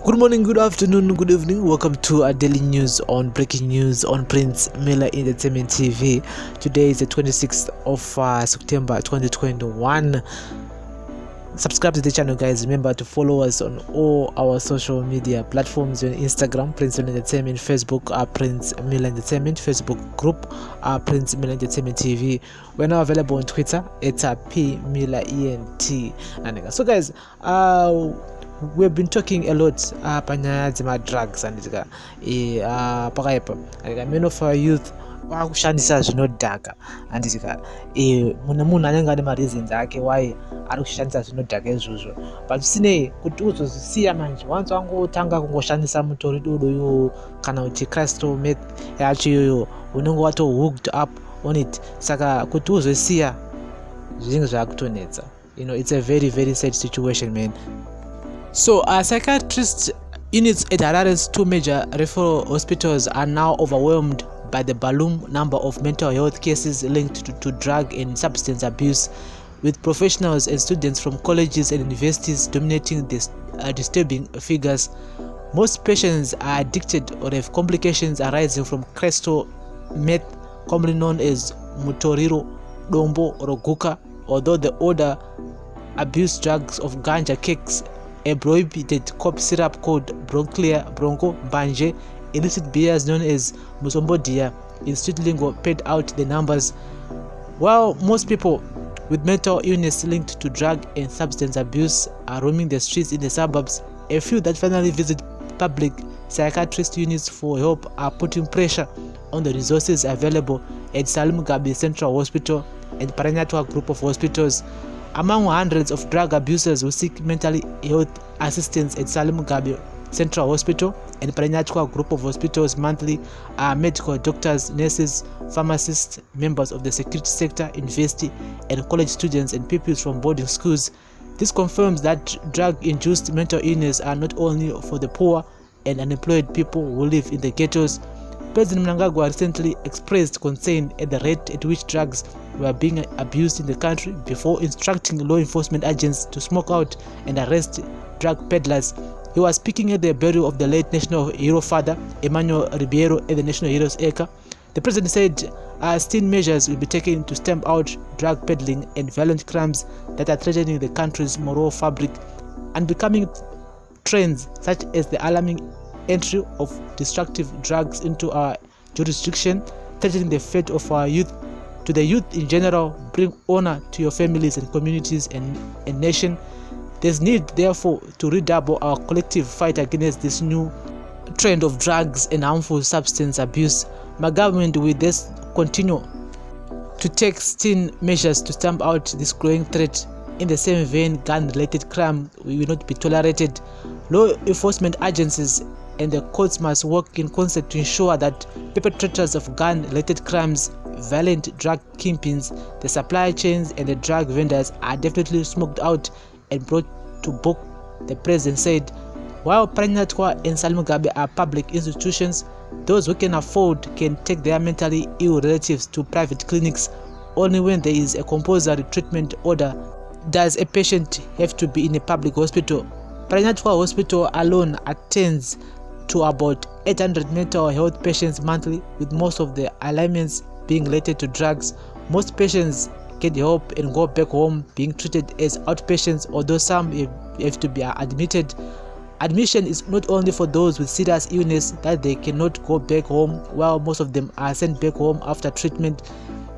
Good morning, good afternoon, good evening. Welcome to our daily news on breaking news on Prince Miller Entertainment TV. Today is the 26th of September 2021. Subscribe to the channel, guys. Remember to follow us on all our social media platforms on Instagram, Prince Miller Entertainment, Facebook, Prince Miller Entertainment, Facebook group, Prince Miller Entertainment TV. We're now available on Twitter. It's P Miller ENT. And so, guys, we've been talking a lot panyaya drugs and pakaipa many of our youth Varikushandisa Zvodhaka and munhu anenge ane mareasons ake why ari kushandisa Zvodhaka izvozvo, but sinei kuti uzozisiya manje once wangotanga kungoshandisa mutori dodo kana kuti crystal meth yacho iyoyo unenge wato hooked up on it, saka kuti uzosiya zvinenge zvakutonetsa. It's a very very sad situation, man. So psychiatrist units at Harare's two major referral hospitals are now overwhelmed by the balloon number of mental health cases linked to drug and substance abuse, with professionals and students from colleges and universities dominating these disturbing figures. Most patients are addicted or have complications arising from crystal meth, commonly known as mutoriro, dombo, or guka, although the older abuse drugs of ganja cakes, a prohibited cough syrup called bronco, banje, illicit beers known as musombodia in street lingo paid out the numbers. While most people with mental illness linked to drug and substance abuse are roaming the streets in the suburbs, a few that finally visit public psychiatrist units for help are putting pressure on the resources available at Salim Gabi Central Hospital and Paranyatwa group of hospitals. Among hundreds of drug abusers who seek mental health assistance at Salim Gabi Central Hospital and Paranyatwa group of hospitals monthly are medical doctors, nurses, pharmacists, members of the security sector, university and college students, and pupils from boarding schools. This confirms that drug-induced mental illness are not only for the poor and unemployed people who live in the ghettos. President Mnangagwa recently expressed concern at the rate at which drugs were being abused in the country before instructing law enforcement agents to smoke out and arrest drug peddlers. He was speaking at the burial of the late national hero father Emmanuel Ribeiro at the National Heroes Acre. The president said stern measures will be taken to stamp out drug peddling and violent crimes that are threatening the country's moral fabric and becoming trends such as the alarming entry of destructive drugs into our jurisdiction, threatening the fate of our youth. To the youth in general, bring honor to your families and communities and nation. There's need, therefore, to redouble our collective fight against this new trend of drugs and harmful substance abuse. My government will thus continue to take stern measures to stamp out this growing threat. In the same vein, gun-related crime will not be tolerated. Law enforcement agencies and the courts must work in concert to ensure that perpetrators of gun-related crimes, violent drug kingpins, the supply chains and the drug vendors are definitely smoked out and brought to book, the president said. While Paranyatwa and Salim Gabi are public institutions, those who can afford can take their mentally ill relatives to private clinics. Only when there is a compulsory treatment order does a patient have to be in a public hospital. Paranyatwa Hospital alone attends to about 800 mental health patients monthly, with most of the ailments being related to drugs. Most patients get help and go back home being treated as outpatients, although some have to be admitted. Admission is not only for those with serious illness that they cannot go back home, while most of them are sent back home after treatment.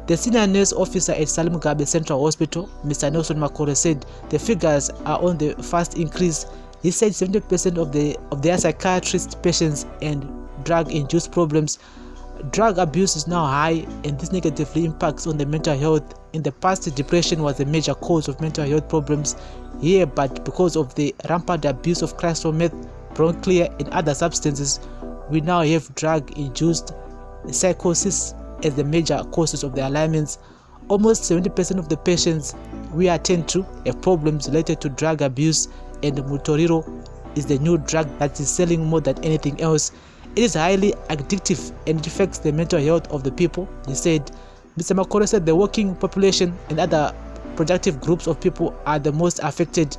The senior nurse officer at Salim Gabi Central Hospital, Mr. Nelson Makore, said the figures are on the fast increase. He said 70% of their psychiatrist patients and drug-induced problems. Drug abuse is now high, and this negatively impacts on the mental health. In the past, depression was a major cause of mental health problems here, but because of the rampant abuse of crystal meth, bronchlear, and other substances, we now have drug-induced psychosis as the major causes of the ailments. Almost 70% of the patients we attend to have problems related to drug abuse, and mutoriro is the new drug that is selling more than anything else. It is highly addictive and it affects the mental health of the people, he said. Mr. Makore said the working population and other productive groups of people are the most affected.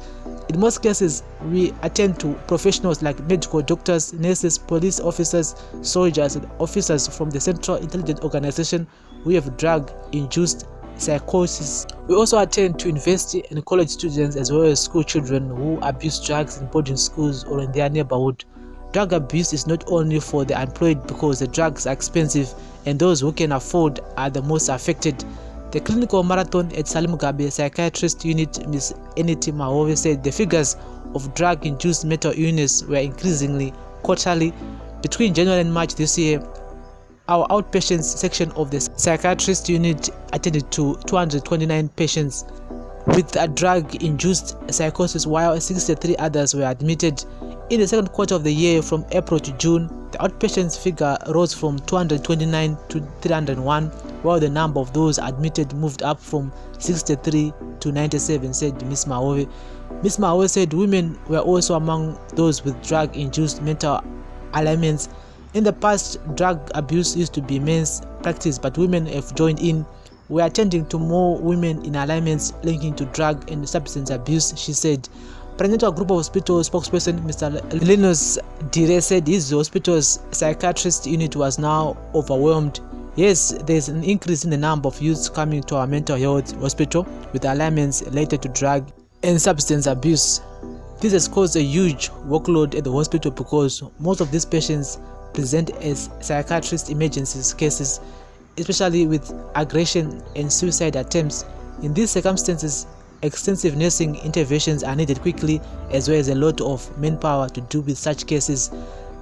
In most cases, we attend to professionals like medical doctors, nurses, police officers, soldiers, and officers from the Central Intelligence Organization who have drug-induced psychosis. We also attend to university and college students as well as school children who abuse drugs in boarding schools or in their neighborhood. Drug abuse is not only for the unemployed because the drugs are expensive and those who can afford are the most affected. The clinical marathon at Salim Gabe Psychiatrist Unit, Ms. Eniti Mahove, said the figures of drug-induced mental illness were increasingly quarterly. Between January and March this year, our outpatients section of the Psychiatrist Unit attended to 229 patients with a drug-induced psychosis, while 63 others were admitted. In the second quarter of the year, from April to June, the outpatients figure rose from 229 to 301, while the number of those admitted moved up from 63 to 97, said Ms. Mahove. Ms. Mahove said women were also among those with drug-induced mental ailments. In the past, drug abuse used to be men's practice, but women have joined in. We are attending to more women in ailments linking to drug and substance abuse, she said. President of Group of Hospital spokesperson Mr. Linus Dire said his hospital's psychiatrist unit was now overwhelmed. Yes, there is an increase in the number of youths coming to our mental health hospital with ailments related to drug and substance abuse. This has caused a huge workload at the hospital because most of these patients present as psychiatrist emergency cases, especially with aggression and suicide attempts. In these circumstances, extensive nursing interventions are needed quickly, as well as a lot of manpower to deal with such cases.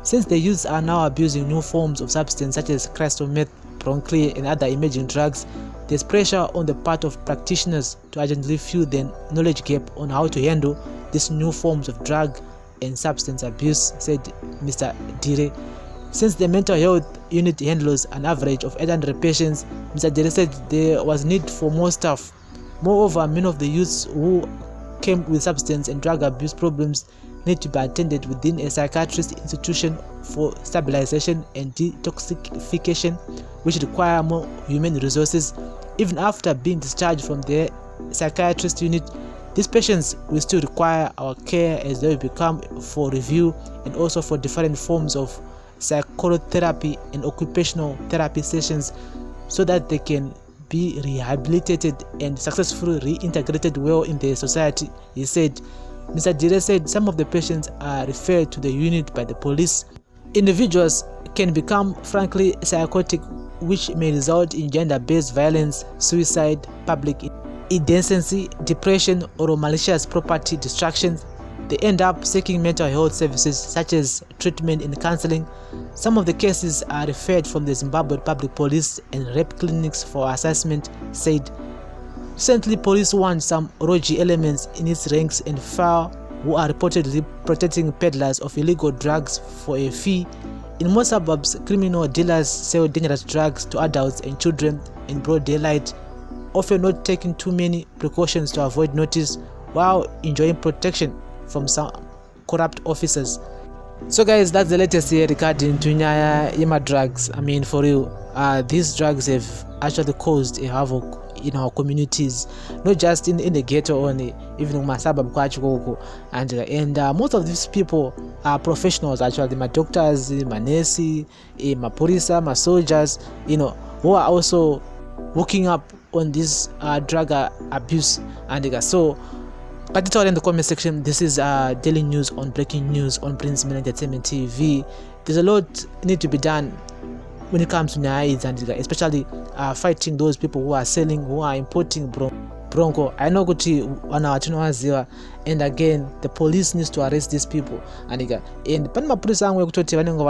Since the youths are now abusing new forms of substance such as crystal meth, bronchiclear, and other emerging drugs, there's pressure on the part of practitioners to urgently fill the knowledge gap on how to handle these new forms of drug and substance abuse, said Mr. Dire. Since the mental health unit handles an average of 800 patients, Mr. Dire said there was need for more staff. Moreover, many of the youths who came with substance and drug abuse problems need to be attended within a psychiatrist institution for stabilization and detoxification, which require more human resources. Even after being discharged from the psychiatrist unit, these patients will still require our care as they will come for review and also for different forms of psychotherapy and occupational therapy sessions so that they can be rehabilitated and successfully reintegrated well in the society, he said. Mr. Dire said some of the patients are referred to the unit by the police. Individuals can become frankly psychotic, which may result in gender-based violence, suicide, public indecency, depression, or malicious property destruction. They end up seeking mental health services such as treatment and counseling. Some of the cases are referred from the Zimbabwe Public Police and rape clinics for assessment, said. Recently, police warned some rogue elements in its ranks and file who are reportedly protecting peddlers of illegal drugs for a fee. In most suburbs, criminal dealers sell dangerous drugs to adults and children in broad daylight, often not taking too many precautions to avoid notice while enjoying protection from some corrupt officers. So guys, that's the latest here regarding to Nyaya drugs. I mean, for real, these drugs have actually caused a havoc in our communities, not just in the ghetto only, even in my suburb and most of these people are professionals, actually, my doctors, my nurses, my police, my soldiers, who are also working up on this drug abuse. And so but it's all in the comment section. This is daily news on breaking news on Prince Mela Entertainment TV. There's a lot need to be done when it comes to Nyaya, and especially fighting those people who are selling, who are importing bronco. I know kuti wana and again the police needs to arrest these people. And pani mapurisa amwe kutoti vanenge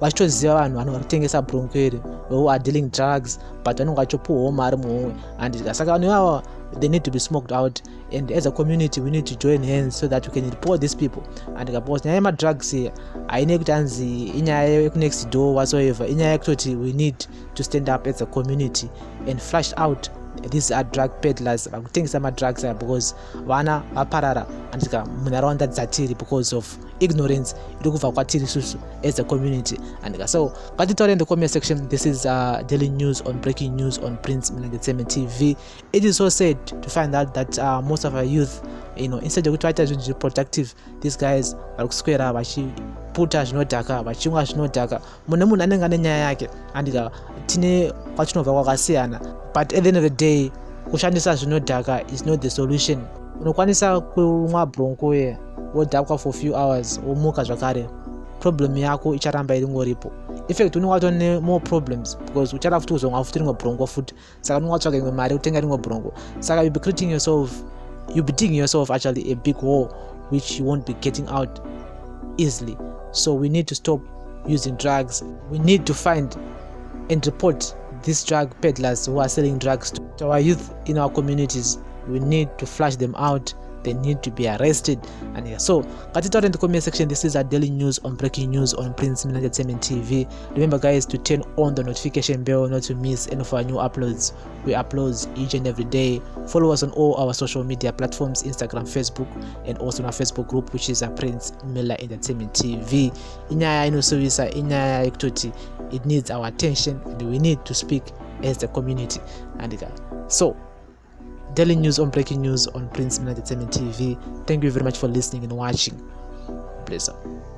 vachitoziva vanhu vanotengesa bronco iri who are dealing drugs, but vanenge vachipuwawo mari muhomwe. And saka vanhu ivava they need to be smoked out, and as a community we need to join hands so that we can report these people. And because nyaya yema-drugs here haine kuti anzi inyaya yeku-next door whatsoever, inyaya yekutoti we need to stand up as a community and flush out these are drug peddlers vakutengesa ma-drugs because vana vaparara andika munharaunda dzatiri because of ignorance iri kubva kwatiri isusu as a community. And so ngatitaure in the comment section. This is daily news on breaking news on Prince Mela Entertainment TV. It is so sad to find out that most of our youth instead yekuti vaita zvinhu zviri productive, these guys vari kuswera vachiputa zvinodhaka, vachimwa zvinodhaka. Munhu anenge ane nyaya yake andika tine kwatinobva kwakasiyana, but at the end of the day kushandisa zvinodhaka is not the solution. Unokwanisa kumwa bronco wodhakwa for few hours womuka zvakare, problem yako icharamba iringoripo. Effect unenge watone more problems because uchada futi kuzomwa futi rimwe bronco futi, saka unenge watsvaga imwe mari kutenga rimwe bronco. Saka you'll be digging yourself actually a big hole which you won't be getting out easily. So we need to stop using drugs. We need to find and report these drug peddlers who are selling drugs to our youth in our communities. We need to flush them out. They need to be arrested. And yeah, so cut it out in the comment section. This is our daily news on breaking news on Prince Media Entertainment TV. Remember guys to turn on the notification bell not to miss any of our new uploads. We upload each and every day. Follow us on all our social media platforms, Instagram, Facebook, and also on our Facebook group, which is Prince Media Entertainment TV. It needs our attention and we need to speak as the community. And so daily news on breaking news on Prince Media Entertainment TV. Thank you very much for listening and watching. Bless up.